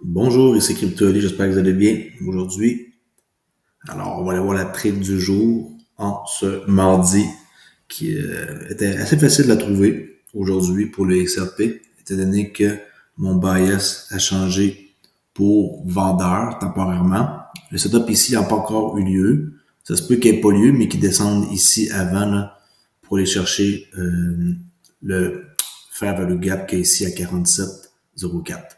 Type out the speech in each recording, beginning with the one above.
Bonjour, ici CryptoAli, j'espère que vous allez bien aujourd'hui. Alors, on va aller voir la trade du jour en ce mardi qui était assez facile à trouver aujourd'hui pour le XRP, étant donné que mon bias a changé pour vendeur temporairement. Le setup ici n'a pas encore eu lieu. Ça se peut qu'il n'y ait pas lieu, mais qu'il descende ici avant là, pour aller chercher le fair value gap qui est ici à 47,04.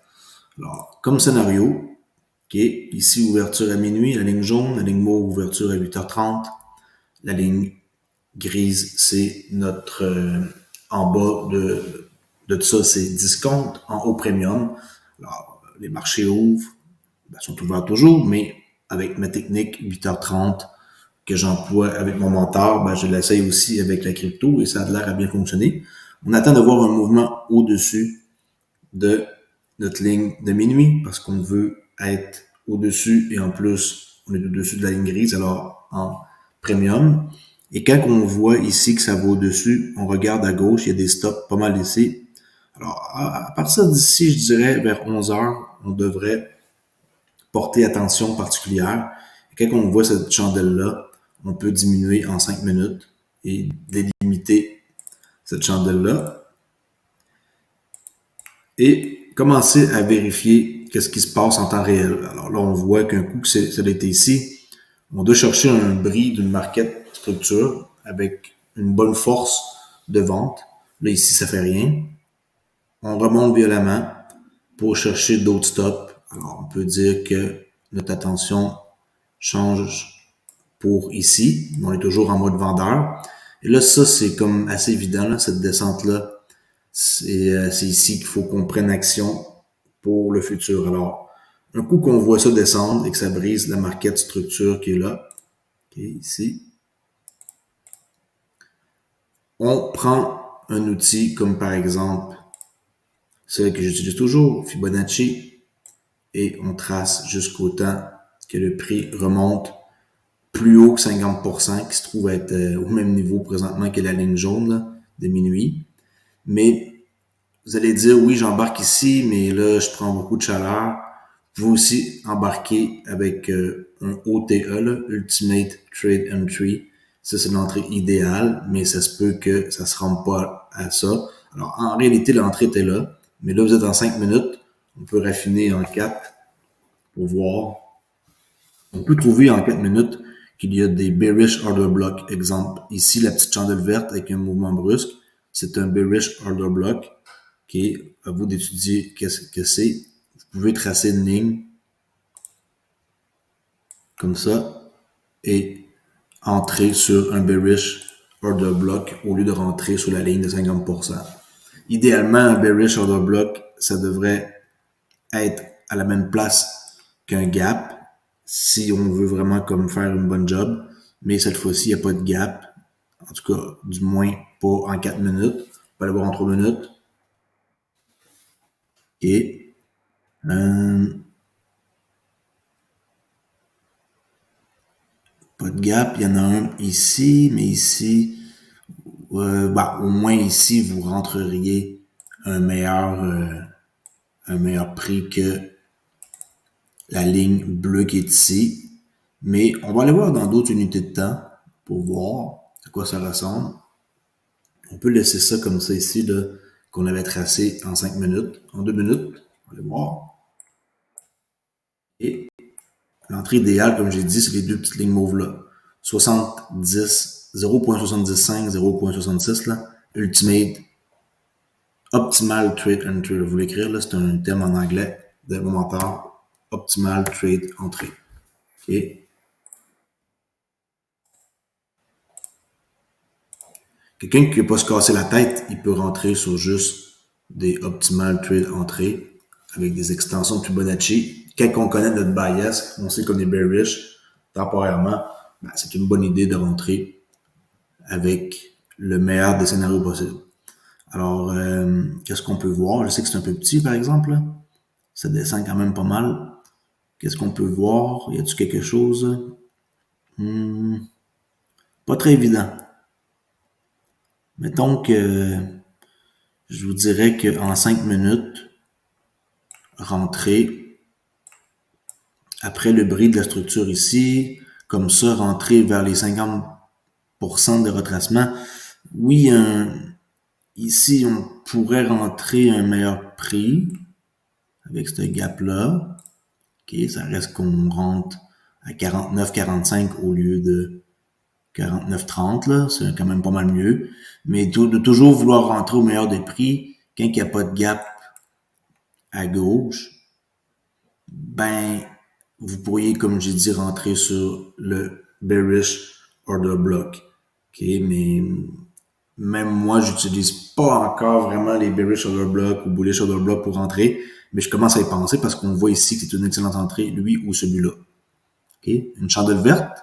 Alors, comme scénario, OK, ici, ouverture à minuit, la ligne jaune, la ligne mauve, ouverture à 8h30. La ligne grise, c'est notre en bas de ça, c'est discount, en haut premium. Alors, les marchés ouvrent, sont ouverts toujours, mais avec ma technique 8h30 que j'emploie avec mon mentor, je l'essaye aussi avec la crypto et ça a l'air à bien fonctionner. On attend de voir un mouvement au-dessus de notre ligne de minuit parce qu'on veut être au-dessus et en plus, on est au-dessus de la ligne grise, alors en premium. Et quand on voit ici que ça va au-dessus, on regarde à gauche, il y a des stops pas mal ici. Alors, à partir d'ici, je dirais vers 11 heures, on devrait porter attention particulière. Et quand on voit cette chandelle-là, on peut diminuer en 5 minutes et délimiter cette chandelle-là. Et commencer à vérifier qu'est-ce qui se passe en temps réel. Alors là, on voit qu'un coup que ça a été ici, on doit chercher un bris d'une market structure avec une bonne force de vente. Là, ici, ça fait rien. On remonte violemment pour chercher d'autres stops. Alors, on peut dire que notre attention change pour ici. On est toujours en mode vendeur. Et là, ça, c'est comme assez évident, là, cette descente-là. C'est ici qu'il faut qu'on prenne action pour le futur. Alors, un coup qu'on voit ça descendre et que ça brise la market structure qui est là, ici, on prend un outil comme par exemple celui que j'utilise toujours, Fibonacci, et on trace jusqu'au temps que le prix remonte plus haut que 50%, qui se trouve être au même niveau présentement que la ligne jaune là, de minuit. Mais vous allez dire, oui, j'embarque ici, mais là, je prends beaucoup de chaleur. Vous pouvez aussi embarquer avec un OTE, là, Ultimate Trade Entry. Ça, c'est l'entrée idéale, mais ça se peut que ça se rende pas à ça. Alors, en réalité, l'entrée était là, mais là, vous êtes en 5 minutes. On peut raffiner en 4 pour voir. On peut trouver en 4 minutes qu'il y a des bearish order block. Exemple, ici, la petite chandelle verte avec un mouvement brusque, c'est un bearish order block. OK, à vous d'étudier qu'est-ce que c'est. Vous pouvez tracer une ligne comme ça et entrer sur un bearish order block au lieu de rentrer sur la ligne de 50%. Idéalement, un bearish order block, ça devrait être à la même place qu'un gap si on veut vraiment comme faire une bonne job. Mais cette fois-ci, il n'y a pas de gap. En tout cas, du moins pas en 4 minutes. On peut aller voir en 3 minutes. Et pas de gap. Il y en a un ici, mais ici, au moins ici, vous rentreriez un meilleur, euh, un meilleur prix que la ligne bleue qui est ici. Mais on va aller voir dans d'autres unités de temps pour voir à quoi ça ressemble. On peut laisser ça comme ça ici, là, qu'on avait tracé en 5 minutes, en 2 minutes. On va aller voir. Et l'entrée idéale, comme j'ai dit, c'est les deux petites lignes mauves là. 70, 0.75, 0.66 là. Ultimate, Optimal Trade Entry. Vous l'écrire là, c'est un terme en anglais de mon mentor. Optimal Trade Entry. Et quelqu'un qui ne veut pas se casser la tête, il peut rentrer sur juste des Optimal Trade Entry avec des extensions de Fibonacci. Quand on connaît notre bias, on sait qu'on est bearish temporairement, c'est une bonne idée de rentrer avec le meilleur des scénarios possibles. Alors, qu'est-ce qu'on peut voir? Je sais que c'est un peu petit, par exemple. Là. Ça descend quand même pas mal. Qu'est-ce qu'on peut voir? Y a-t-il quelque chose? Pas très évident. Mettons que je vous dirais qu'en 5 minutes, rentrer. après le bris de la structure ici, comme ça, rentrer vers les 50% de retracement. Oui, ici, on pourrait rentrer un meilleur prix avec ce gap-là. OK, ça reste qu'on rentre à 49,45 au lieu de 49,30, là. C'est quand même pas mal mieux. Mais de toujours vouloir rentrer au meilleur des prix, quand il n'y a pas de gap à gauche, ben, vous pourriez, comme j'ai dit, rentrer sur le bearish order block. OK, mais même moi, j'utilise pas encore vraiment les bearish order block ou bullish order block pour rentrer, mais je commence à y penser parce qu'on voit ici que c'est une excellente entrée, lui ou celui-là. OK, une chandelle verte.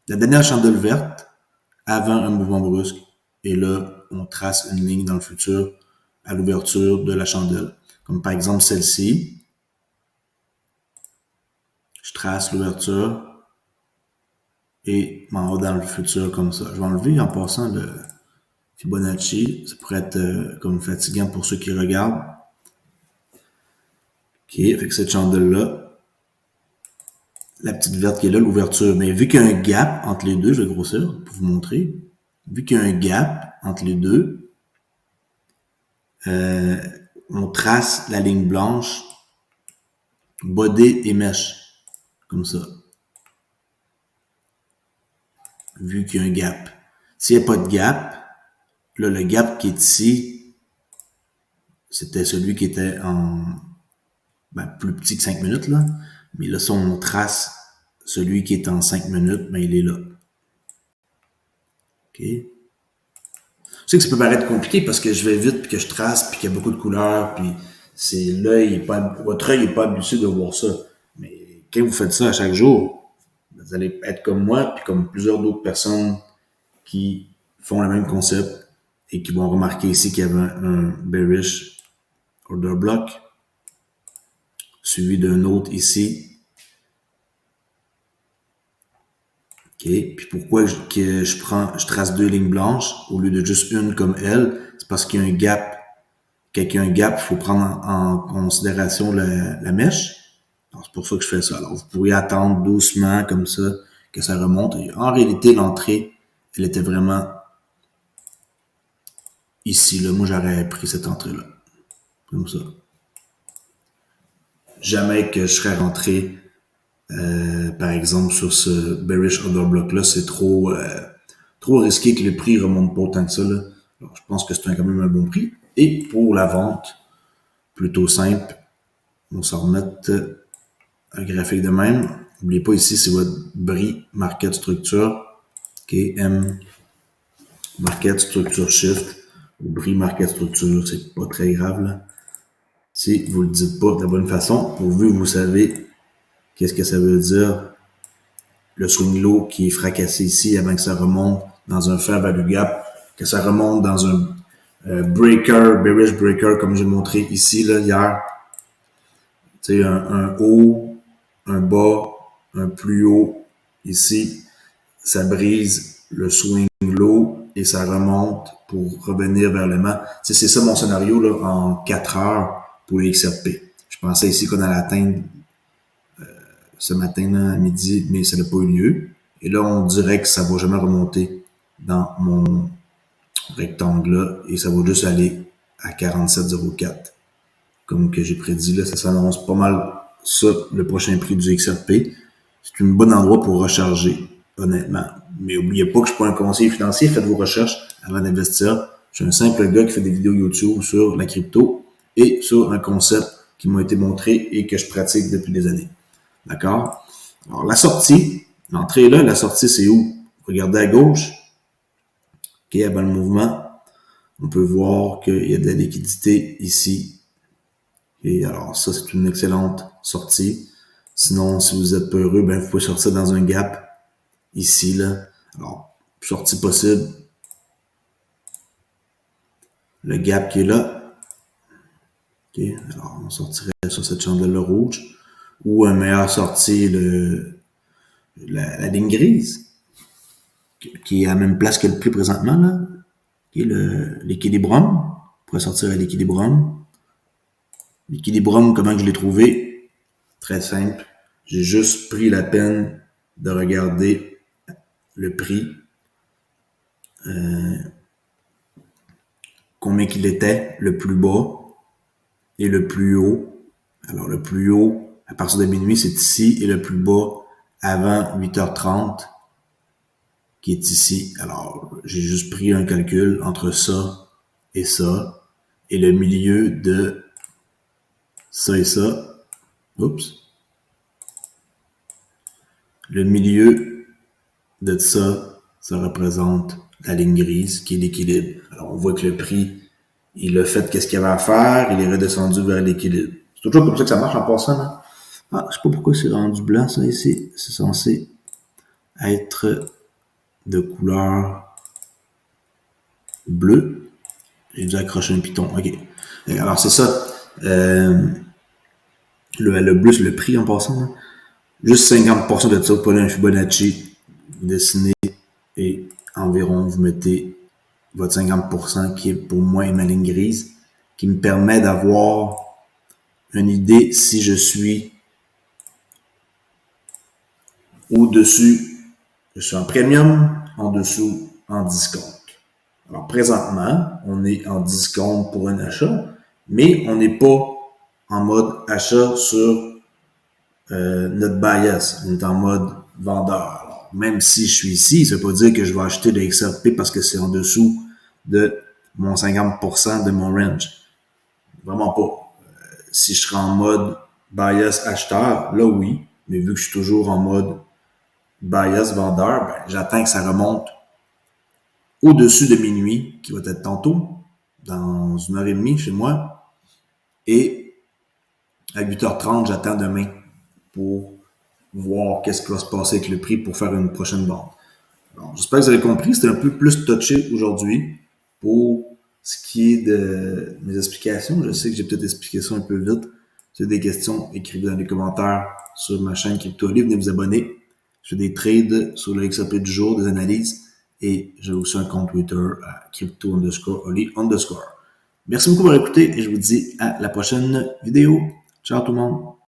La dernière chandelle verte, avant un mouvement brusque, et là, on trace une ligne dans le futur à l'ouverture de la chandelle. Comme par exemple celle-ci. Je trace l'ouverture et m'en vais dans le futur comme ça. Je vais enlever en passant le Fibonacci. Ça pourrait être comme fatigant pour ceux qui regardent. OK, avec cette chandelle-là, la petite verte qui est là, l'ouverture. Mais vu qu'il y a un gap entre les deux, je vais grossir pour vous montrer. Vu qu'il y a un gap entre les deux, on trace la ligne blanche, body et mèche, comme ça. Vu qu'il y a un gap. S'il n'y a pas de gap, là, le gap qui est ici, c'était celui qui était en plus petit que 5 minutes, là. Mais là, si on trace celui qui est en 5 minutes, ben, il est là. OK? Je sais que ça peut paraître compliqué parce que je vais vite, puis que je trace, puis qu'il y a beaucoup de couleurs, puis c'est votre œil n'est pas habitué de voir ça. Mais quand vous faites ça à chaque jour, vous allez être comme moi, puis comme plusieurs d'autres personnes qui font le même concept et qui vont remarquer ici qu'il y avait un bearish order block suivi d'un autre ici. OK. Puis pourquoi je trace deux lignes blanches au lieu de juste une comme elle? C'est parce qu'il y a un gap. Quand il y a un gap, il faut prendre en considération la mèche. C'est pour ça que je fais ça. Alors, vous pourriez attendre doucement comme ça que ça remonte. Et en réalité, l'entrée, elle était vraiment ici. Là. Moi, j'aurais pris cette entrée-là. Comme ça. Jamais que je serais rentré par exemple, sur ce bearish order block-là, c'est trop risqué que le prix remonte pas autant que ça. Là. Alors, je pense que c'est quand même un bon prix. Et pour la vente, plutôt simple, on va s'en remettre un graphique de même. N'oubliez pas ici, c'est votre BRI Market Structure. OK, M Market Structure Shift. BRI Market Structure, c'est pas très grave. Là. Si vous le dites pas de la bonne façon, pourvu que vous savez qu'est-ce que ça veut dire le swing low qui est fracassé ici avant que ça remonte dans un fair value gap, que ça remonte dans un breaker, bearish breaker, comme j'ai montré ici, là, hier. Tu sais, un haut, un bas, un plus haut. Ici, ça brise le swing low et ça remonte pour revenir vers le mât. Tu sais, c'est ça mon scénario, là, en 4 heures pour les XRP. Je pensais ici qu'on allait atteindre ce matin là, à midi, mais ça n'a pas eu lieu. Et là, on dirait que ça va jamais remonter dans mon rectangle-là et ça va juste aller à 47,04. Comme que j'ai prédit, là, ça s'annonce pas mal ça, le prochain prix du XRP. C'est un bon endroit pour recharger, honnêtement. Mais n'oubliez pas que je suis pas un conseiller financier, faites vos recherches avant d'investir. Je suis un simple gars qui fait des vidéos YouTube sur la crypto et sur un concept qui m'a été montré et que je pratique depuis des années. D'accord? Alors, la sortie, l'entrée est là, la sortie, c'est où? Regardez à gauche. OK, avant le mouvement, on peut voir qu'il y a de la liquidité ici. Et alors, ça, c'est une excellente sortie. Sinon, si vous êtes peureux, ben, vous pouvez sortir dans un gap ici, là. Alors, sortie possible. Le gap qui est là. OK, alors, on sortirait sur cette chandelle-là rouge. Ou un meilleur sortie, la ligne grise, qui est à la même place que le prix présentement, là, qui est l'équilibrum. On pourrait sortir à l'équilibrum. L'équilibrum, comment je l'ai trouvé? Très simple. J'ai juste pris la peine de regarder le prix, combien qu'il était, le plus bas et le plus haut. Alors, le plus haut, à partir de minuit, c'est ici, et le plus bas, avant 8h30, qui est ici. Alors, j'ai juste pris un calcul entre ça, et le milieu de ça et ça. Oups. Le milieu de ça représente la ligne grise, qui est l'équilibre. Alors, on voit que le prix, il a fait qu'est-ce qu'il avait à faire, il est redescendu vers l'équilibre. C'est toujours comme ça que ça marche en passant, hein? Ah, je sais pas pourquoi c'est rendu blanc, ça, ici. C'est censé être de couleur bleue. J'ai dû accrocher un piton. OK. Alors, c'est ça. Le prix en passant, là. Juste 50% de ça, pour un Fibonacci, vous dessinez et environ, vous mettez votre 50% qui est pour moi ma ligne grise, qui me permet d'avoir une idée si je suis au-dessus, je suis en premium, en dessous, en discount. Alors présentement, on est en discount pour un achat, mais on n'est pas en mode achat sur notre bias. On est en mode vendeur. Alors, même si je suis ici, ça ne veut pas dire que je vais acheter le XRP parce que c'est en dessous de mon 50% de mon range. Vraiment pas. Si je serais en mode bias acheteur, là oui, mais vu que je suis toujours en mode bias vendeur, ben, j'attends que ça remonte au-dessus de minuit, qui va être tantôt, dans 1h30 chez moi, et à 8h30, j'attends demain pour voir qu'est-ce qui va se passer avec le prix pour faire une prochaine vente. Alors, j'espère que vous avez compris, c'était un peu plus touché aujourd'hui pour ce qui est de mes explications. Je sais que j'ai peut-être expliqué ça un peu vite. Si vous avez des questions, écrivez dans les commentaires sur ma chaîne CryptoOli. Venez vous abonner. Je fais des trades sur le XRP du jour, des analyses, et j'ai aussi un compte Twitter à crypto_oli_. Merci beaucoup pour écouter et je vous dis à la prochaine vidéo. Ciao tout le monde!